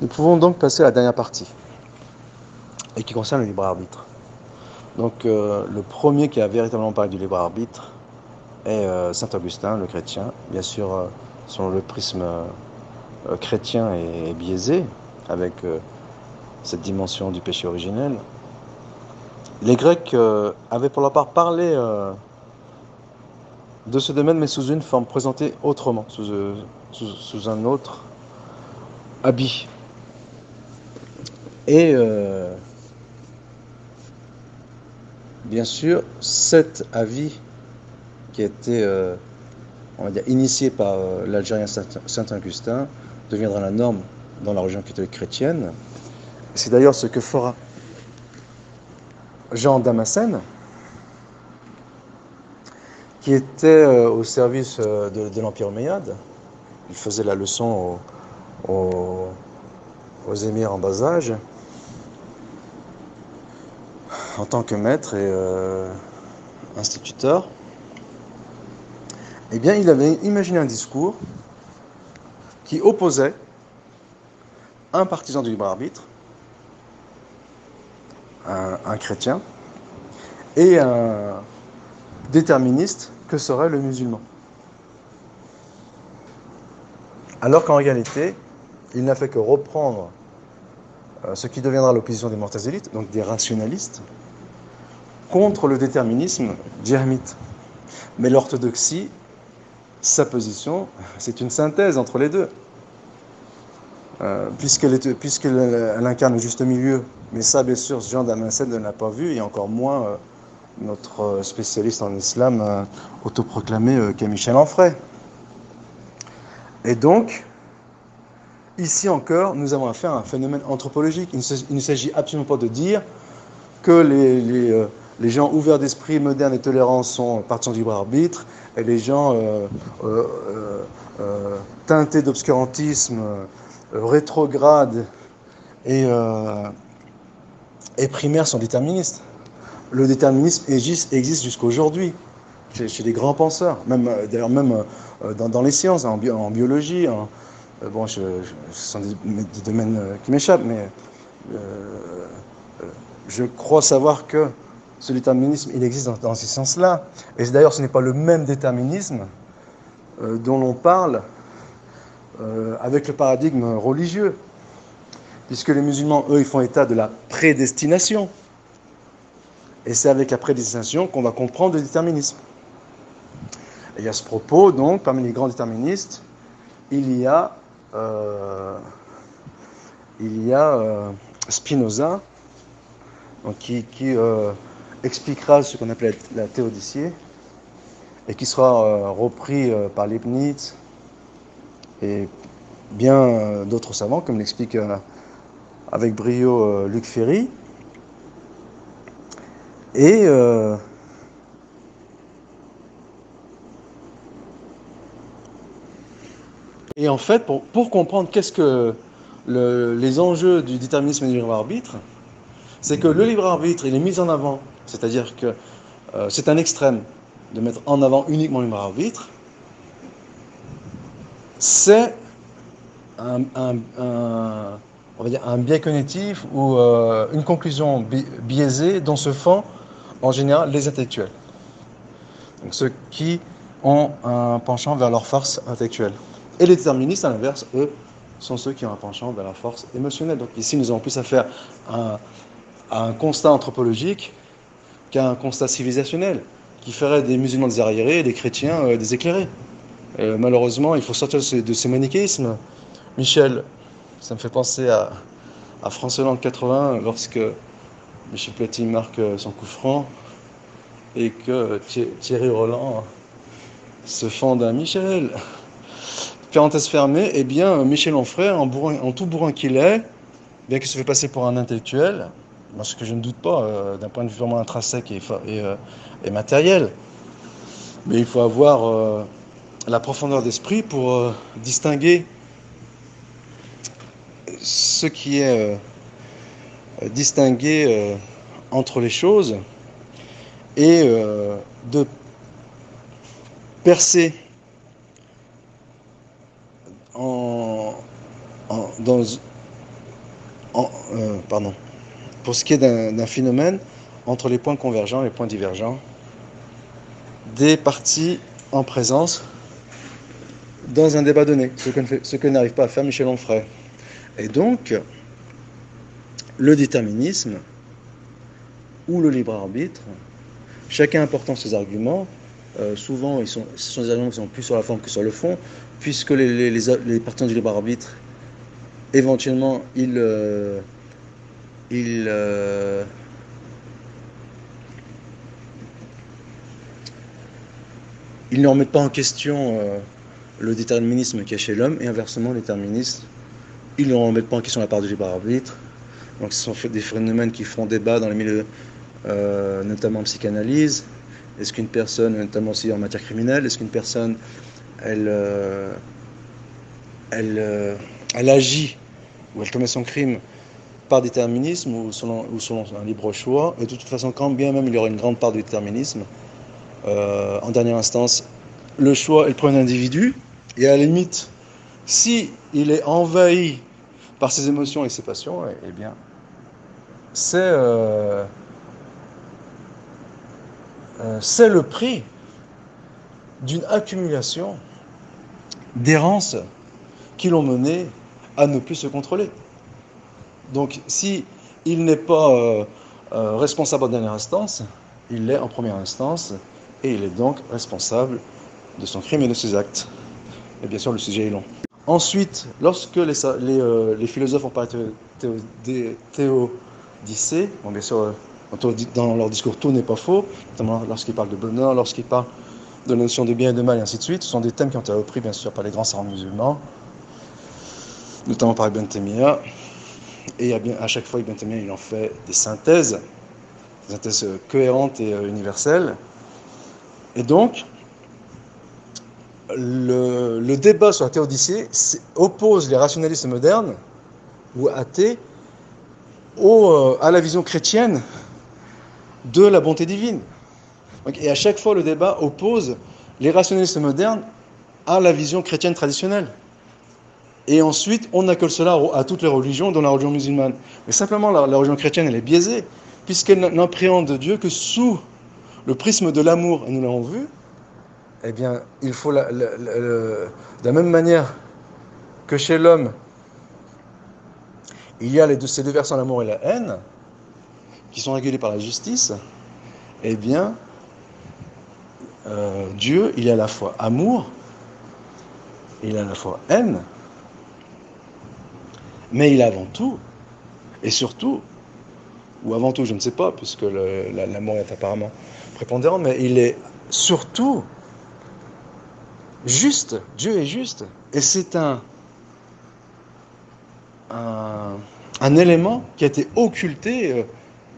Nous pouvons donc passer à la dernière partie, et qui concerne le libre arbitre. Donc le premier qui a véritablement parlé du libre arbitre est saint Augustin, le chrétien, bien sûr selon le prisme chrétien et biaisé, avec cette dimension du péché originel. Les Grecs avaient pour leur part parlé de ce domaine, mais sous une forme présentée autrement, sous un autre habit. Et bien sûr, cet avis qui a été on va dire, initié par l'Algérien Saint-Augustin deviendra la norme dans la religion catholique chrétienne. C'est d'ailleurs ce que fera Jean Damascène, qui était au service de l'Empire omeyyade. Il faisait la leçon aux émirs en bas âge, en tant que maître et instituteur. Eh bien, il avait imaginé un discours qui opposait un partisan du libre arbitre, un chrétien, et un déterministe que serait le musulman. Alors qu'en réalité, il n'a fait que reprendre ce qui deviendra l'opposition des mortazélites, donc des rationalistes, contre le déterminisme djahmite. Mais l'orthodoxie, sa position, c'est une synthèse entre les deux. Puisqu'elle incarne le juste milieu. Mais ça, bien sûr, Jean Damascène ne l'a pas vu, et encore moins notre spécialiste en islam autoproclamé qu'est Michel Onfray. Et donc, ici encore, nous avons affaire à un phénomène anthropologique. Il ne s'agit absolument pas de dire que les gens ouverts d'esprit, modernes et tolérants sont partisans du libre arbitre, et les gens teintés d'obscurantisme, rétrogrades et primaires sont déterministes. Le déterminisme existe jusqu'à aujourd'hui chez les grands penseurs, d'ailleurs même dans les sciences, en biologie. Bon, ce sont des domaines qui m'échappent, mais je crois savoir que ce déterminisme, il existe dans ces sens-là. Et d'ailleurs, ce n'est pas le même déterminisme dont l'on parle avec le paradigme religieux, puisque les musulmans, eux, ils font état de la prédestination. Et c'est avec la prédestination qu'on va comprendre le déterminisme. Et à ce propos, donc, parmi les grands déterministes, il y a Spinoza, donc qui expliquera ce qu'on appelle la théodicée, et qui sera repris par Leibniz et bien d'autres savants, comme l'explique avec brio Luc Ferry. Et en fait, pour comprendre qu'est-ce que les enjeux du déterminisme et du libre arbitre, c'est que le libre arbitre, il est mis en avant, c'est-à-dire que c'est un extrême de mettre en avant uniquement le libre arbitre. C'est on va dire un biais cognitif ou une conclusion biaisée dont se font en général les intellectuels. Donc ceux qui ont un penchant vers leur force intellectuelle. Et les déterministes, à l'inverse, eux, sont ceux qui ont un penchant vers la force émotionnelle. Donc ici, nous avons plus affaire à un constat anthropologique qu'à un constat civilisationnel, qui ferait des musulmans des arriérés et des chrétiens des éclairés. Malheureusement, il faut sortir de ces manichéismes. Michel, ça me fait penser à France Hollande 80, lorsque Michel Platini marque son coup franc et que Thierry Roland se fend d'un Michel. Parenthèse fermée, eh bien, Michel Onfray, en tout bourrin qu'il est, bien qu'il se fait passer pour un intellectuel, ce que je ne doute pas, d'un point de vue vraiment intrinsèque et matériel, mais il faut avoir la profondeur d'esprit pour distinguer ce qui est distingué entre les choses et de percer dans pour ce qui est d'un phénomène entre les points convergents et les points divergents des parties en présence dans un débat donné, ce que n'arrive pas à faire Michel Onfray. Et donc, le déterminisme ou le libre arbitre, chacun apportant ses arguments, souvent ce sont des arguments qui sont plus sur la forme que sur le fond, puisque les partisans du libre arbitre, éventuellement, ils ne remettent pas en question le déterminisme qu'il y a chez l'homme, et inversement, les déterministes, ils ne remettent pas en question la part du libre arbitre. Donc ce sont des phénomènes qui font débat dans les milieux, notamment en psychanalyse. Est-ce qu'une personne, notamment aussi en matière criminelle, est-ce qu'une personne, elle agit ou elle commet son crime par déterminisme ou selon un libre choix? Et de toute façon, quand bien même il y aura une grande part de déterminisme, en dernière instance, le choix est le premier individu, et à la limite, si il est envahi par ses émotions et ses passions, eh bien, c'est le prix d'une accumulation d'errances qui l'ont mené à ne plus se contrôler. Donc, si il n'est pas responsable en dernière instance, il l'est en première instance, et il est donc responsable de son crime et de ses actes. Et bien sûr, le sujet est long. Ensuite, lorsque les philosophes ont parlé de théodicée, bon, bien sûr, dans leur discours, tout n'est pas faux, notamment lorsqu'ils parlent de bonheur, lorsqu'ils parlent de la notion de bien et de mal, et ainsi de suite. Ce sont des thèmes qui ont été repris, bien sûr, par les grands savants musulmans, notamment par Ibn Taymiyyah. Et à chaque fois, Ibn Taymiyyah, il en fait des synthèses cohérentes et universelles. Et donc, le débat sur la théodicée oppose les rationalistes modernes ou athées à la vision chrétienne de la bonté divine. Et à chaque fois, le débat oppose les rationalistes modernes à la vision chrétienne traditionnelle. Et ensuite, on accole cela à toutes les religions, dont la religion musulmane. Mais simplement, la religion chrétienne, elle est biaisée, puisqu'elle n'appréhende Dieu que sous le prisme de l'amour. Et nous l'avons vu. Eh bien, il faut, de la même manière que chez l'homme, il y a ces deux versants, l'amour et la haine, qui sont régulés par la justice. Eh bien, Dieu, il est à la fois amour, il est à la fois haine, mais il est avant tout, et surtout, ou avant tout, je ne sais pas, puisque l'amour est apparemment prépondérant, mais il est surtout juste. Dieu est juste. Et c'est un élément qui a été occulté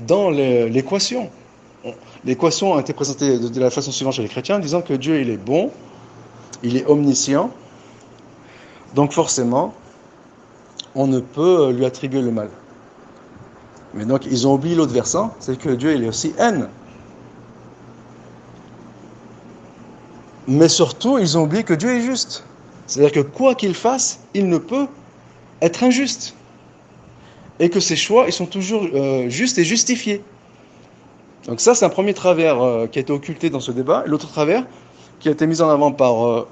dans l'équation. L'équation a été présentée de la façon suivante chez les chrétiens, disant que Dieu, il est bon, il est omniscient, donc forcément, on ne peut lui attribuer le mal. Mais donc, ils ont oublié l'autre versant, c'est que Dieu, il est aussi haine. Mais surtout, ils ont oublié que Dieu est juste. C'est-à-dire que quoi qu'il fasse, il ne peut être injuste. Et que ses choix, ils sont toujours justes et justifiés. Donc ça, c'est un premier travers qui a été occulté dans ce débat. Et l'autre travers, qui a été mis en avant par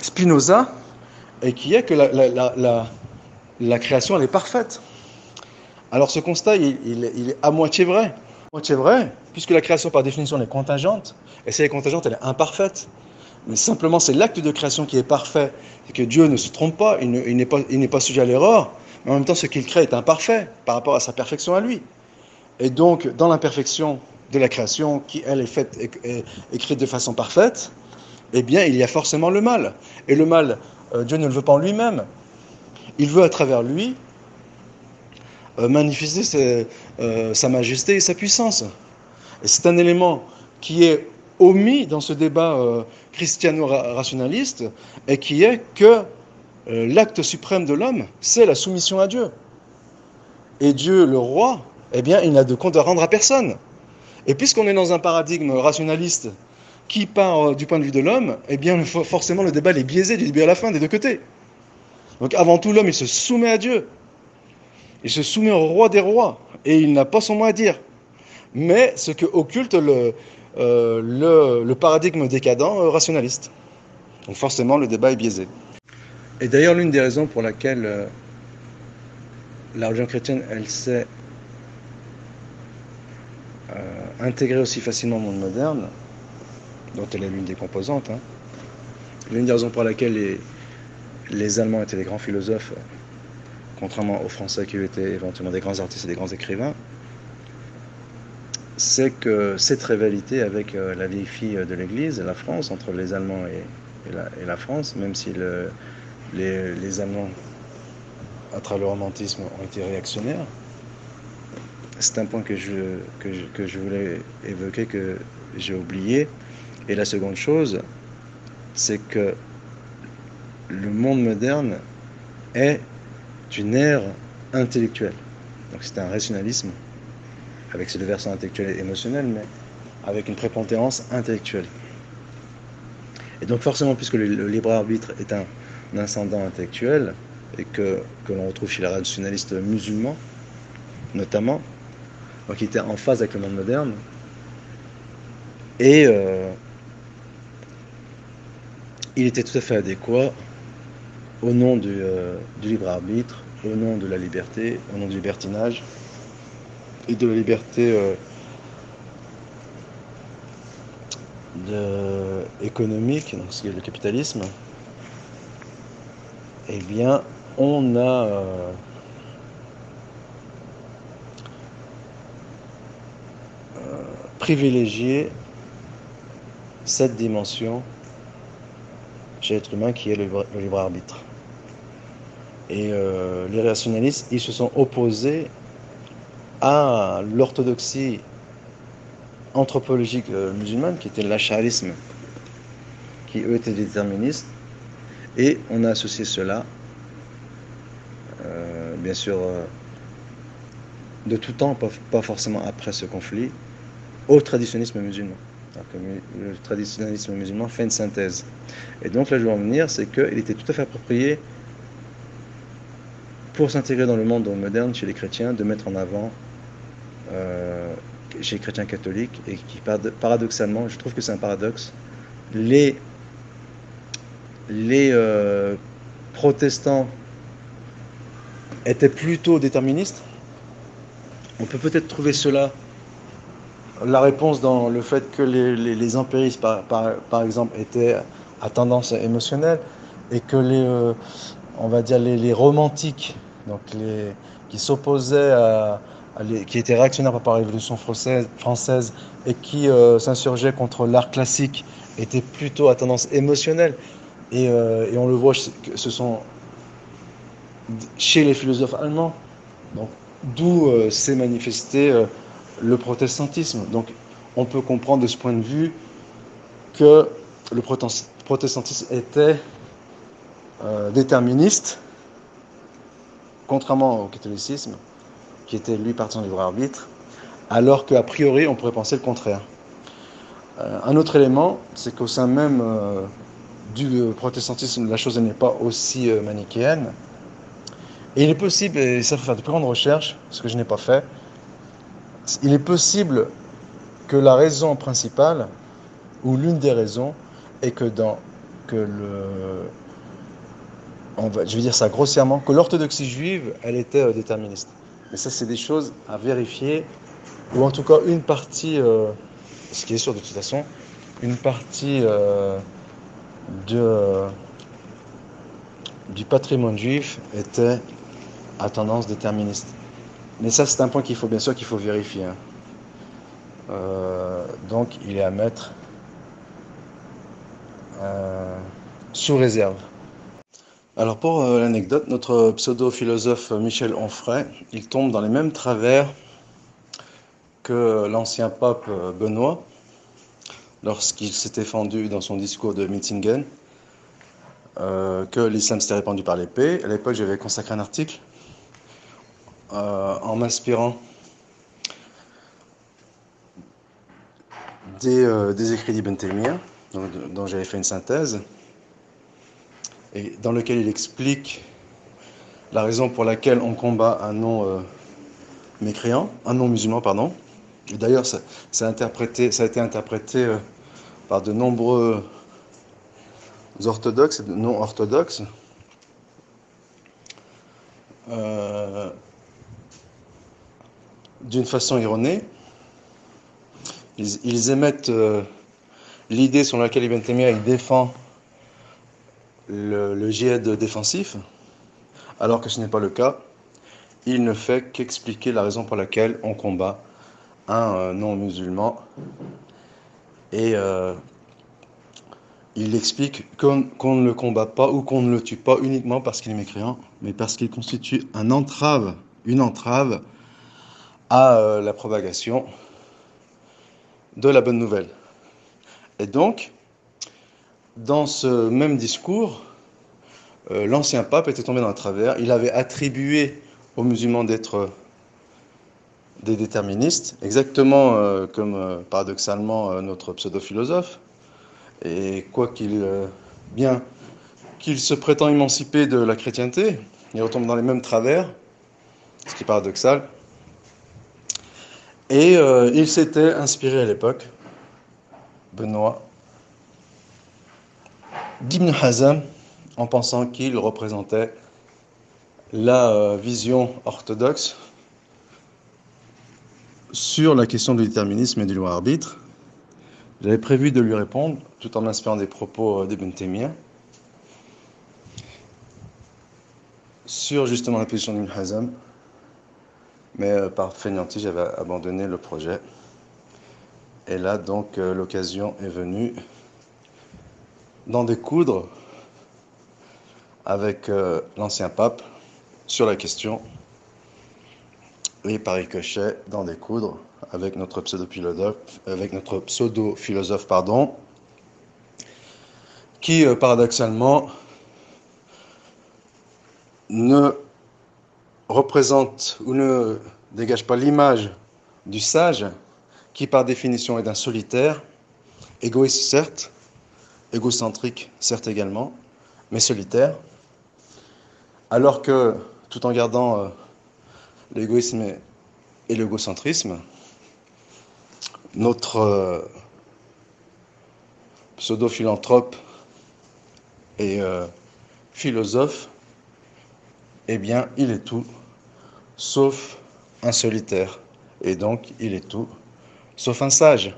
Spinoza, et qui est que la création, elle est parfaite. Alors ce constat, il est à moitié vrai. À moitié vrai, puisque la création, par définition, elle est contingente. Et si elle est contingente, elle est imparfaite. Mais simplement, c'est l'acte de création qui est parfait. C'est que Dieu ne se trompe pas, il n'est pas sujet à l'erreur. Mais en même temps, ce qu'il crée est imparfait par rapport à sa perfection à lui. Et donc, dans l'imperfection de la création, qui, elle, est faite, est créée de façon parfaite, eh bien, il y a forcément le mal. Et le mal, Dieu ne le veut pas en lui-même. Il veut, à travers lui, manifester sa majesté et sa puissance. Et c'est un élément qui est omis dans ce débat christiano-rationaliste, et qui est que l'acte suprême de l'homme, c'est la soumission à Dieu. Et Dieu, le roi, eh bien, il n'a de compte à rendre à personne. Et puisqu'on est dans un paradigme rationaliste qui part du point de vue de l'homme, eh bien forcément le débat est biaisé du début à la fin des deux côtés. Donc avant tout, l'homme, il se soumet à Dieu. Il se soumet au roi des rois. Et il n'a pas son mot à dire. Mais ce que occulte le paradigme décadent rationaliste. Donc forcément, le débat est biaisé. Et d'ailleurs, l'une des raisons pour laquelle la religion chrétienne, elle s'est intégrée aussi facilement au monde moderne, dont elle est l'une des composantes, hein, l'une des raisons pour laquelle les Allemands étaient des grands philosophes, contrairement aux Français qui étaient éventuellement des grands artistes et des grands écrivains, c'est que cette rivalité avec la vieille fille de l'Église, la France, entre les Allemands et la France, même si les Allemands, à travers le romantisme, ont été réactionnaires, c'est un point que je voulais évoquer, que j'ai oublié. Et la seconde chose, c'est que le monde moderne est une ère intellectuelle. Donc c'est un rationalisme, avec ses deux versants intellectuels et émotionnels, mais avec une prépondérance intellectuelle. Et donc forcément, puisque le libre arbitre est un ascendant intellectuel, et que l'on retrouve chez les rationalistes musulmans, notamment, donc il était en phase avec le monde moderne, et il était tout à fait adéquat au nom du libre arbitre, au nom de la liberté, au nom du libertinage, et de la liberté économique, donc ce qui est le capitalisme, eh bien, on a privilégié cette dimension chez l'être humain qui est le libre arbitre. Et les rationalistes, ils se sont opposés à l'orthodoxie anthropologique musulmane, qui était l'acharisme, qui eux étaient déterministes, et on a associé cela, bien sûr, de tout temps, pas forcément après ce conflit, au traditionnisme musulman. Le traditionalisme musulman fait une synthèse. Et donc là, je veux en venir, c'est qu'il était tout à fait approprié pour s'intégrer dans le monde moderne chez les chrétiens, de mettre en avant, chez les chrétiens catholiques, et qui paradoxalement, je trouve que c'est un paradoxe, les protestants étaient plutôt déterministes. On peut peut-être trouver cela, la réponse, dans le fait que les empiristes, par exemple, étaient à tendance émotionnelle, et que on va dire les romantiques, donc qui s'opposaient qui étaient réactionnaires par rapport à la Révolution française et qui s'insurgeaient contre l'art classique, étaient plutôt à tendance émotionnelle. Et on le voit, ce sont chez les philosophes allemands, donc d'où s'est manifesté le protestantisme. Donc on peut comprendre de ce point de vue que le protestantisme était déterministe, contrairement au catholicisme, qui était lui partisan du libre arbitre, alors qu'a priori on pourrait penser le contraire. Un autre élément, c'est qu'au sein même du protestantisme, la chose n'est pas aussi manichéenne. Et il est possible, et ça faut faire de plus grandes recherches, ce que je n'ai pas fait, il est possible que la raison principale, ou l'une des raisons, est je vais dire ça grossièrement, que l'orthodoxie juive, elle était déterministe. Mais ça, c'est des choses à vérifier, ou en tout cas une partie, ce qui est sûr de toute façon, une partie du patrimoine juif était à tendance déterministe. Mais ça, c'est un point qu'il faut vérifier. Hein. Donc, il est à mettre sous réserve. Alors, pour l'anecdote, notre pseudo-philosophe Michel Onfray, il tombe dans les mêmes travers que l'ancien pape Benoît, lorsqu'il s'était fendu dans son discours de Metzingen, que l'islam s'était répandu par l'épée. À l'époque, j'avais consacré un article en m'inspirant des écrits d'Ibn Taymiyyah, dont j'avais fait une synthèse, et dans lequel il explique la raison pour laquelle on combat un non mécréant, un non musulman, pardon. Et d'ailleurs, ça a été interprété par de nombreux orthodoxes et non orthodoxes. D'une façon erronée. Ils émettent l'idée sur laquelle Ibn Taymiyyah il défend le djihad défensif, alors que ce n'est pas le cas. Il ne fait qu'expliquer la raison pour laquelle on combat un non-musulman. Et il explique qu'on ne le combat pas ou qu'on ne le tue pas uniquement parce qu'il est mécréant, mais parce qu'il constitue une entrave à la propagation de la bonne nouvelle. Et donc, dans ce même discours, l'ancien pape était tombé dans le travers. Il avait attribué aux musulmans d'être des déterministes, exactement comme paradoxalement notre pseudo-philosophe. Et bien qu'il se prétend émancipé de la chrétienté, il retombe dans les mêmes travers, ce qui est paradoxal. Et il s'était inspiré à l'époque, Benoît, d'Ibn Hazm, en pensant qu'il représentait la vision orthodoxe sur la question du déterminisme et du libre arbitre. J'avais prévu de lui répondre, tout en m'inspirant des propos d'Ibn Taymiyyah, sur justement la position d'Ibn Hazm, mais par fainéantise, j'avais abandonné le projet. Et là, donc, l'occasion est venue d'en découdre avec l'ancien pape sur la question, et par ricochet d'en découdre avec notre pseudo-philosophe, qui paradoxalement ne représente ou ne dégage pas l'image du sage, qui par définition est d'un solitaire, égoïste certes, égocentrique certes également, mais solitaire, alors que tout en gardant l'égoïsme et l'égocentrisme, notre pseudo-philanthrope et philosophe, eh bien, il est tout sauf un solitaire. Et donc, il est tout sauf un sage.